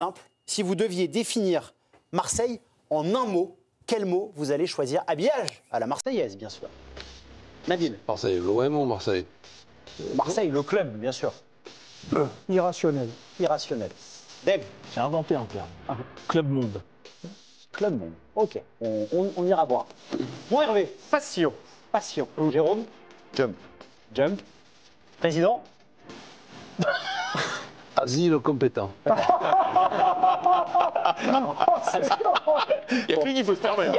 Simple. Si vous deviez définir Marseille en un mot, quel mot vous allez choisir? Habillage à la marseillaise, bien sûr. Nabil. Marseille, l'OM ou Marseille? Marseille, le club, bien sûr. Irrationnel. Irrationnel. Dave. J'ai inventé un terme. Club monde. Club monde. Ok, on ira voir. Bon Hervé. Passion. Passion. Jérôme. Jump. Jump. Président. Asile compétent. Il n'y a plus qu'il faut se permettre.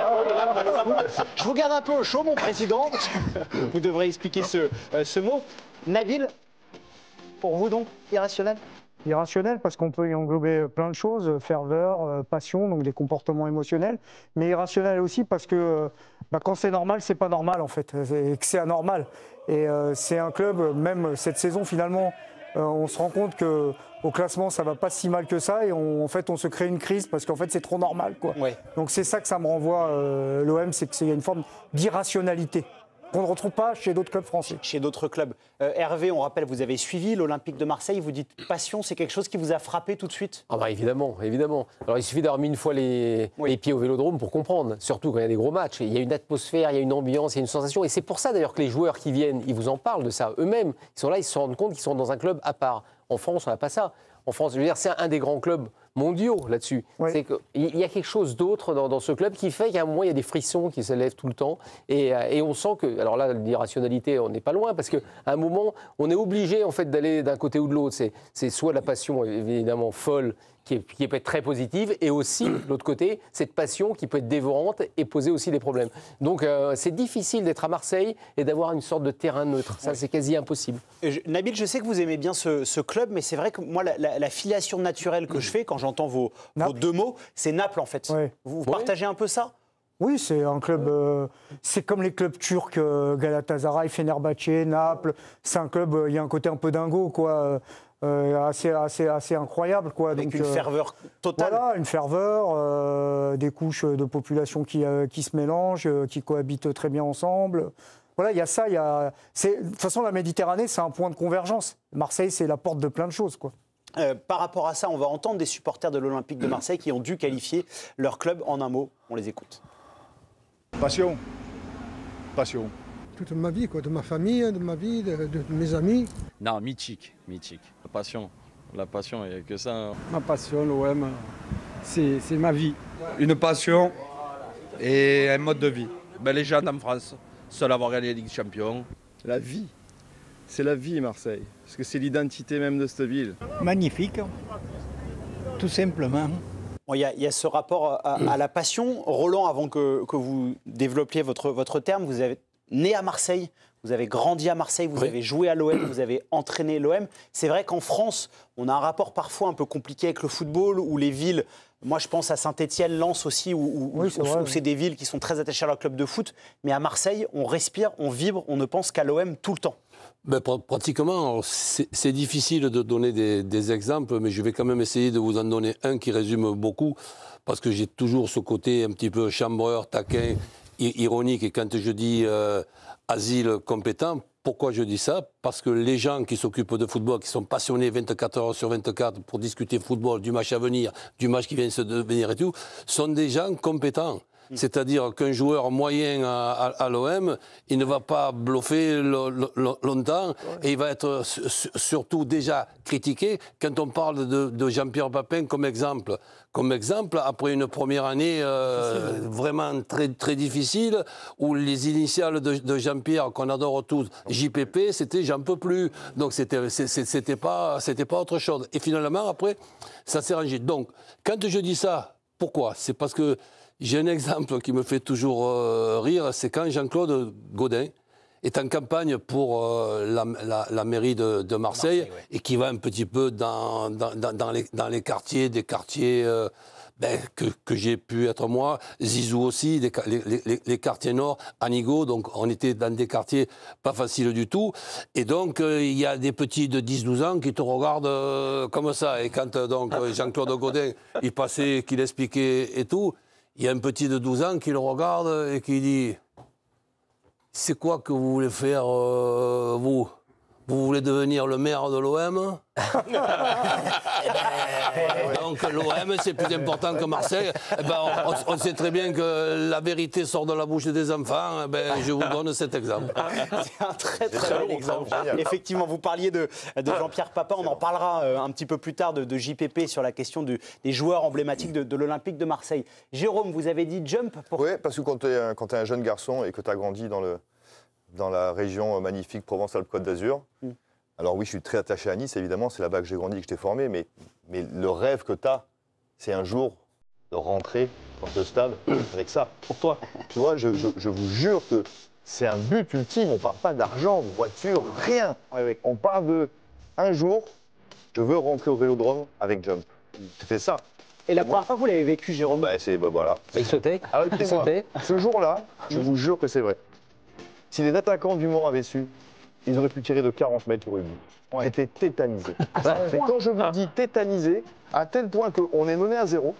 Je vous garde un peu au chaud, mon président. Vous devrez expliquer ce mot. Nabil, pour vous donc, irrationnel? Irrationnel parce qu'on peut y englober plein de choses, ferveur, passion, donc des comportements émotionnels, mais irrationnel aussi parce que quand c'est normal, c'est pas normal en fait, et que c'est anormal. Et c'est un club, même cette saison finalement, on se rend compte qu'au classement, ça va pas si mal que ça, et en fait, on se crée une crise parce qu'en fait, c'est trop normal, quoi. Ouais. Donc c'est ça que ça me renvoie, l'OM, c'est qu'il y a une forme d'irrationalité qu'on ne retrouve pas chez d'autres clubs français. Chez d'autres clubs. Hervé, on rappelle, vous avez suivi l'Olympique de Marseille. Vous dites passion, c'est quelque chose qui vous a frappé tout de suite? Ah bah évidemment, évidemment. Alors il suffit d'avoir mis une fois les pieds au Vélodrome pour comprendre, surtout quand il y a des gros matchs. Il y a une atmosphère, il y a une ambiance, il y a une sensation. Et c'est pour ça d'ailleurs que les joueurs qui viennent, ils vous en parlent de ça eux-mêmes. Ils sont là, ils se rendent compte qu'ils sont dans un club à part. En France, on n'a pas ça. En France, je veux dire, c'est un des grands clubs mondiaux là-dessus. Oui. C'est qu'il y a quelque chose d'autre dans ce club qui fait qu'à un moment, il y a des frissons qui se lèvent tout le temps. Et on sent que, alors là, l'irrationalité, on n'est pas loin, parce qu'à un moment, on est obligé en fait d'aller d'un côté ou de l'autre. C'est soit la passion, évidemment, folle, qui peut être très positive, et aussi, de l'autre côté, cette passion qui peut être dévorante et poser aussi des problèmes. Donc, c'est difficile d'être à Marseille et d'avoir une sorte de terrain neutre. Ça, c'est quasi impossible. Nabil, je sais que vous aimez bien ce club, mais c'est vrai que moi, la filiation naturelle que je fais quand j'entends vos deux mots, c'est Naples, en fait. Ouais. Vous partagez un peu ça? Oui, c'est un club. C'est comme les clubs turcs, Galatasaray, Fenerbahçe, Naples. C'est un club. Il y a un côté un peu dingo, quoi. Assez incroyable, quoi. Avec donc, une ferveur totale. Voilà, une ferveur, des couches de population qui se mélangent, qui cohabitent très bien ensemble. Voilà, il y a ça. De toute façon, la Méditerranée, c'est un point de convergence. Marseille, c'est la porte de plein de choses, quoi. Par rapport à ça, on va entendre des supporters de l'Olympique de Marseille qui ont dû qualifier leur club en un mot. On les écoute. Passion. Passion. Toute ma vie, quoi, de ma famille, de ma vie, de mes amis. Non, mythique. La passion, il n'y a que ça. Hein. Ma passion, l'OM, c'est ma vie. Une passion et un mode de vie. Ben, les jeunes en France, seuls à avoir gagné la Ligue des Champions. La vie. C'est la vie, Marseille. Parce que c'est l'identité même de cette ville. Magnifique, tout simplement. Il y a ce rapport à la passion. Roland, avant que vous développiez votre terme, vous avez né à Marseille, vous avez grandi à Marseille, vous avez joué à l'OM, vous avez entraîné l'OM. C'est vrai qu'en France, on a un rapport parfois un peu compliqué avec le football, où les villes, moi je pense à Saint-Étienne, Lens aussi, où c'est des villes qui sont très attachées à leur club de foot. Mais à Marseille, on respire, on vibre, on ne pense qu'à l'OM tout le temps. Ben, pratiquement, c'est difficile de donner des exemples, mais je vais quand même essayer de vous en donner un qui résume beaucoup, parce que j'ai toujours ce côté un petit peu chambreur, taquin, ironique. Et quand je dis asile compétent, pourquoi je dis ça? Parce que les gens qui s'occupent de football, qui sont passionnés 24 heures sur 24 pour discuter football, du match à venir, du match qui vient de se devenir et tout, sont des gens compétents. C'est-à-dire qu'un joueur moyen à l'OM, il ne va pas bluffer longtemps et il va être surtout déjà critiqué quand on parle de Jean-Pierre Papin comme exemple. Comme exemple, après une première année vraiment très, très difficile, où les initiales de Jean-Pierre, qu'on adore tous, JPP, c'était j'en peux plus. Donc c'était pas autre chose. Et finalement, après, ça s'est rangé. Donc, quand je dis ça, pourquoi? C'est parce que j'ai un exemple qui me fait toujours rire, c'est quand Jean-Claude Gaudin est en campagne pour la mairie de Marseille, et qui va un petit peu dans les quartiers, des quartiers que j'ai pu être moi, Zizou aussi, les quartiers nord, Anigo, donc on était dans des quartiers pas faciles du tout, et donc il y a des petits de 10-12 ans qui te regardent comme ça, et quand donc Jean-Claude Gaudin il passait, qu'il expliquait et tout, il y a un petit de 12 ans qui le regarde et qui dit « C'est quoi que vous voulez faire, vous ? Vous voulez devenir le maire de l'OM? Donc l'OM, c'est plus important que Marseille. On sait très bien que la vérité sort de la bouche des enfants. Je vous donne cet exemple. C'est un très très bon exemple. Effectivement, vous parliez de Jean-Pierre Papin. On en parlera un petit peu plus tard de JPP sur la question des joueurs emblématiques de l'Olympique de Marseille. Jérôme, vous avez dit jump pour... Oui, parce que quand tu es un jeune garçon et que tu as grandi dans la région magnifique Provence-Alpes-Côte d'Azur. Alors oui, je suis très attaché à Nice, évidemment, c'est là-bas que j'ai grandi, que je t'ai formé, mais le rêve que tu as, c'est un jour de rentrer dans ce stade avec ça. Pour toi, tu vois, je vous jure que c'est un but ultime, on ne parle pas d'argent, de voiture, rien. On parle de, un jour, je veux rentrer au Vélodrome avec Jump. C'était ça. Et la première fois que vous l'avez vécu, Jérôme? Voilà. Il sautait. Ce jour-là, je vous jure que c'est vrai. Si les attaquants du Mans avaient su, ils auraient pu tirer de 40 mètres au rugby. J'étais tétanisé. Mais quand je vous dis tétanisé, à tel point qu'on est mené à 0,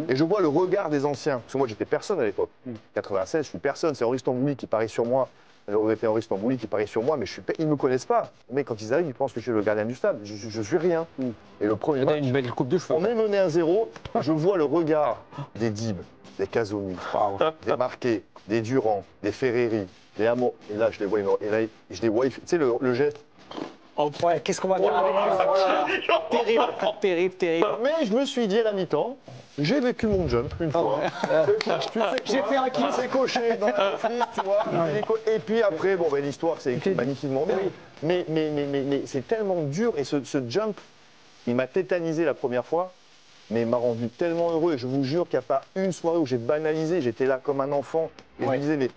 et je vois le regard des anciens, parce que moi j'étais personne à l'époque. 96, je suis personne, c'est Henri Stambouli qui parie sur moi. J'aurais fait Henri Stambouli qui parie sur moi, mais ils ne me connaissent pas. Mais quand ils arrivent, ils pensent que je suis le gardien du stade. Je suis rien. Et le premier match, une belle coupe de cheveux. on est mené à 0, je vois le regard des Dib, des Casoni, des Marquet, des Durand, des Ferreri, des Hamon. Et là, je les vois, je les vois, tu sais, le geste. Ouais, qu'est-ce qu'on va faire avec ça? Terrible, terrible, terrible. Mais je me suis dit à la mi-temps, j'ai vécu mon jump une fois. J'ai fait un kill. C'est coché dans la flic, tu vois. Et puis après, l'histoire, c'est écrit magnifiquement bien. Mais c'est tellement dur. Et ce jump, il m'a tétanisé la première fois, mais il m'a rendu tellement heureux. Et je vous jure qu'il n'y a pas une soirée où j'ai banalisé. J'étais là comme un enfant. Et je me disais, mais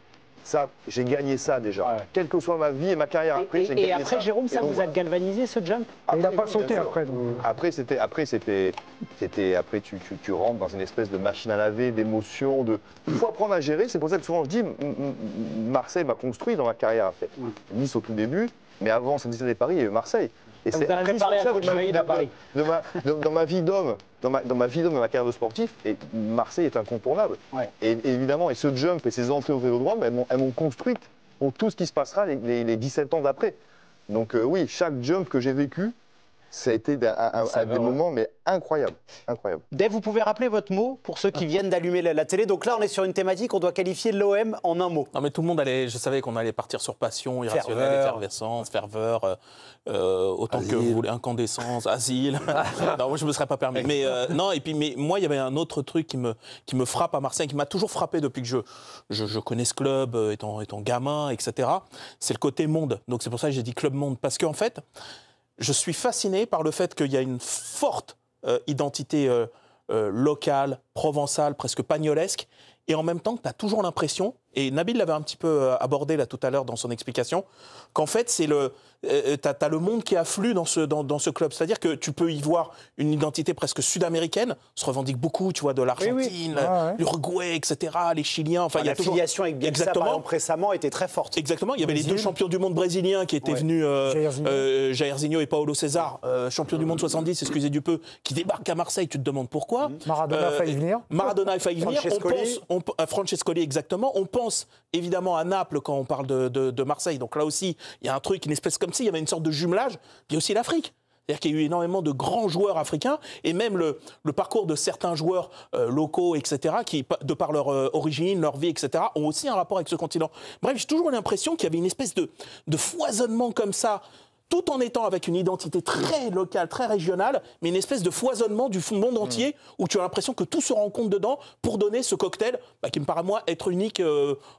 ça, j'ai gagné ça déjà. Quelle que soit ma vie et ma carrière après, j'ai gagné ça. Et après, Jérôme, ça vous a galvanisé ce jump? Il n'a pas sauté après. Après, tu rentres dans une espèce de machine à laver, d'émotions, il faut apprendre à gérer. C'est pour ça que souvent je dis, Marseille m'a construit dans ma carrière. Après. Nice au tout début, mais avant Saint-Étienne et Paris, il y a eu Marseille. Et c'est indispensable dans ma vie d'homme, dans ma vie d'homme et ma carrière de sportif, et Marseille est incontournable. Et évidemment, et ce jump et ces entrées au Vélodrome, elles m'ont construite pour tout ce qui se passera les 17 ans d'après. Donc oui, chaque jump que j'ai vécu, ça a été des moments mais incroyables. Dave, vous pouvez rappeler votre mot pour ceux qui viennent d'allumer la télé. Donc là, on est sur une thématique, on doit qualifier l'OM en un mot. Non mais tout le monde allait, je savais qu'on allait partir sur passion, irrationnel, effervescence, ferveur, autant que vous voulez, incandescence, asile. Non, moi je me serais pas permis. Mais non, et puis mais moi il y avait un autre truc qui me frappe à Marseille, qui m'a toujours frappé depuis que je connais ce club, étant gamin, etc. C'est le côté monde. Donc c'est pour ça que j'ai dit club monde, parce qu'en fait, je suis fasciné par le fait qu'il y a une forte identité locale, provençale, presque pagnolesque, et en même temps, tu as toujours l'impression, et Nabil l'avait un petit peu abordé là tout à l'heure dans son explication, qu'en fait, c'est t'as le monde qui afflue dans ce club. C'est-à-dire que tu peux y voir une identité presque sud-américaine, se revendique beaucoup, tu vois, de l'Argentine, l'Uruguay, etc., les Chiliens. Enfin, la filiation avec Bielsa, par exemple, récemment, était très forte. Exactement. Il y avait les deux champions du monde brésiliens qui étaient venus, Jairzinho et Paulo César, champion du monde 70, excusez du peu, qui débarquent à Marseille. Tu te demandes pourquoi. Maradona a failli venir. Maradona a failli venir. Francescoli, exactement. On pense évidemment à Naples quand on parle de Marseille. Donc là aussi, il y a un truc, une espèce comme s'il y avait une sorte de jumelage. Puis aussi l'Afrique. C'est-à-dire qu'il y a eu énormément de grands joueurs africains et même le parcours de certains joueurs locaux, etc., qui, de par leur origine, leur vie, etc., ont aussi un rapport avec ce continent. Bref, j'ai toujours eu l'impression qu'il y avait une espèce de foisonnement comme ça, tout en étant avec une identité très locale, très régionale, mais une espèce de foisonnement du monde entier où tu as l'impression que tout se rencontre dedans pour donner ce cocktail qui me paraît, moi, être unique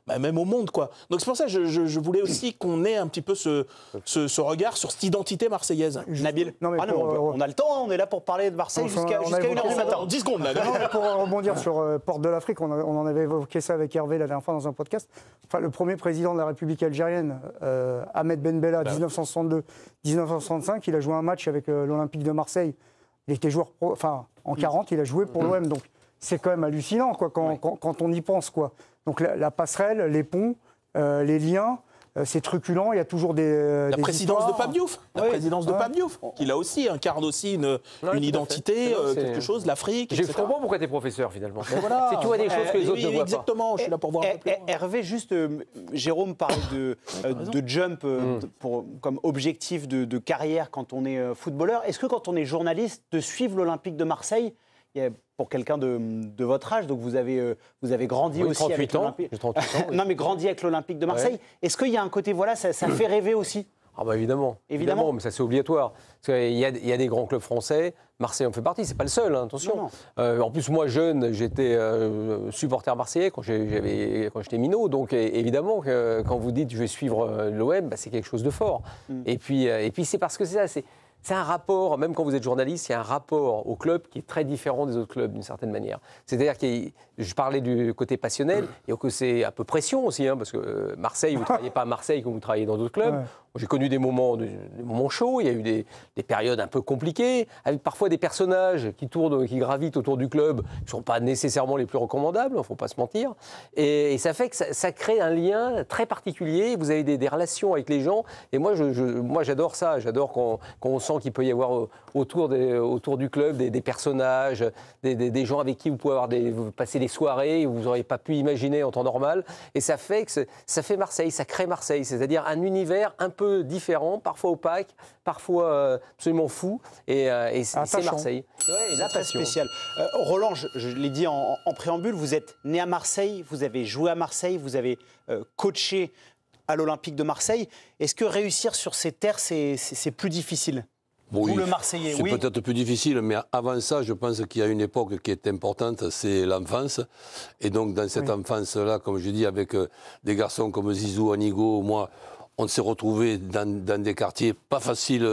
même au monde, quoi. Donc c'est pour ça que je voulais aussi qu'on ait un petit peu ce regard sur cette identité marseillaise. Nabil, on a le temps, on est là pour parler de Marseille jusqu'à 1h du matin. 10 secondes, là. Pour rebondir sur Porte de l'Afrique, on en avait évoqué ça avec Hervé la dernière fois dans un podcast. Enfin, le premier président de la République algérienne, Ahmed Ben Bella, 1962-1965, il a joué un match avec l'Olympique de Marseille. Il était joueur en 40, il a joué pour l'OM. Donc c'est quand même hallucinant quoi, quand on y pense. Quoi. Donc la passerelle, les ponts, les liens, c'est truculent, il y a toujours des La présidence histoires. de Pape Diouf, Pape Diouf, qui là aussi incarne aussi une identité, quelque chose, l'Afrique, Je etc. comprends pourquoi tu es professeur finalement. Voilà. C'est tu vois des choses que les autres ne voient pas. Exactement, je suis là pour voir un peu plus loin. Hervé, juste, Jérôme parlait de jump comme objectif de carrière quand on est footballeur. Est-ce que quand on est journaliste, de suivre l'Olympique de Marseille, pour quelqu'un de votre âge, donc vous avez grandi aussi 38 avec l'Olympique. J'ai 38 ans. Oui. Non, mais grandi avec l'Olympique de Marseille. Est-ce qu'il y a un côté, voilà, ça fait rêver aussi? Ah bah évidemment, mais ça c'est obligatoire. Parce qu'il y a des grands clubs français, Marseille en fait partie, c'est pas le seul, hein, attention. En plus moi jeune, j'étais supporter marseillais quand j'étais minot, donc évidemment que quand vous dites je vais suivre l'OM, c'est quelque chose de fort. Et puis c'est parce que c'est ça, c'est un rapport, même quand vous êtes journaliste, il y a un rapport au club qui est très différent des autres clubs d'une certaine manière. C'est-à-dire que je parlais du côté passionnel, et que c'est un peu pression aussi, hein, parce que Marseille, vous ne travaillez pas à Marseille comme vous travaillez dans d'autres clubs. Ouais. J'ai connu des moments chauds, il y a eu des périodes un peu compliquées, avec parfois des personnages qui gravitent autour du club, qui ne sont pas nécessairement les plus recommandables, il ne faut pas se mentir. Et ça fait que ça crée un lien très particulier, vous avez des relations avec les gens, et moi j'adore ça, j'adore quand on sent qu'il peut y avoir autour du club des personnages, des gens avec qui vous pouvez passer des soirées où vous n'auriez pas pu imaginer en temps normal. Et ça fait que ça fait Marseille, ça crée Marseille, c'est-à-dire un univers un peu différent, parfois opaque, parfois absolument fou. Et c'est Marseille. Ouais, la passion. Très spécial. Roland, je l'ai dit en préambule, vous êtes né à Marseille, vous avez joué à Marseille, vous avez coaché à l'Olympique de Marseille. Est-ce que réussir sur ces terres, c'est plus difficile? Oui, ou le Marseillais, c'est peut-être plus difficile, mais avant ça, je pense qu'il y a une époque qui est importante, c'est l'enfance. Et donc, dans cette enfance-là, comme je dis, avec des garçons comme Zizou, Anigo, moi, on s'est retrouvés dans des quartiers pas faciles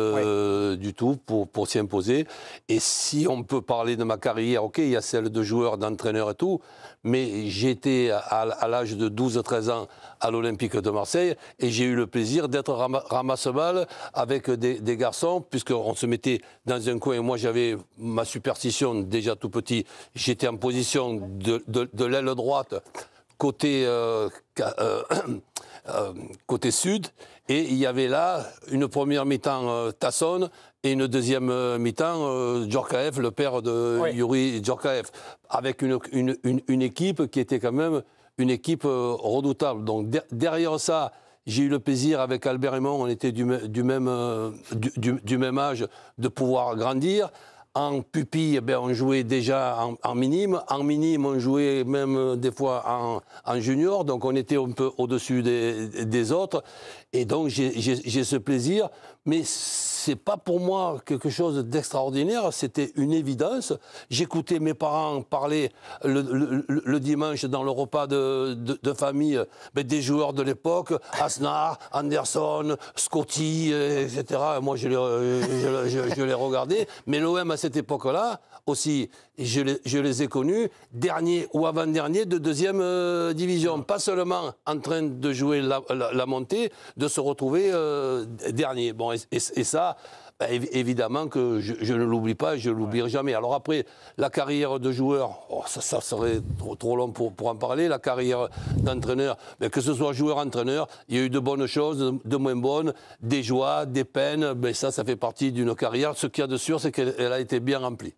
du tout pour s'y imposer. Et si on peut parler de ma carrière, ok, il y a celle de joueur, d'entraîneur et tout, mais j'étais à l'âge de 12-13 ans à l'Olympique de Marseille et j'ai eu le plaisir d'être ramasse-balles avec des garçons, puisqu'on se mettait dans un coin. Et moi, j'avais ma superstition déjà tout petit. J'étais en position de l'aile droite, côté sud, et il y avait là une première mi-temps Tassone et une deuxième mi-temps Djorkaeff, le père de Yuri Djorkaeff, avec une équipe qui était quand même une équipe redoutable. Donc derrière ça, j'ai eu le plaisir avec Albert Raymond, on était du même âge, de pouvoir grandir. En pupille, on jouait déjà en minime. En minime, on jouait même des fois en junior. Donc, on était un peu au-dessus des autres. Et donc, j'ai ce plaisir. Mais c'est pas pour moi quelque chose d'extraordinaire. C'était une évidence. J'écoutais mes parents parler le dimanche dans le repas de famille des joueurs de l'époque. Asnar, Anderson, Scotty, etc. Moi, je les regardais. Mais l'OM, à cette époque-là, aussi, je les ai connus dernier ou avant-dernier de deuxième division. Pas seulement en train de jouer la montée, de se retrouver dernier. Bon, et ça, évidemment que je ne l'oublie pas et je ne l'oublierai jamais. Alors après, la carrière de joueur, ça serait trop long pour en parler. La carrière d'entraîneur, que ce soit joueur-entraîneur, il y a eu de bonnes choses, de moins bonnes, des joies, des peines. Ça fait partie d'une carrière. Ce qu'il y a de sûr, c'est qu'elle a été bien remplie.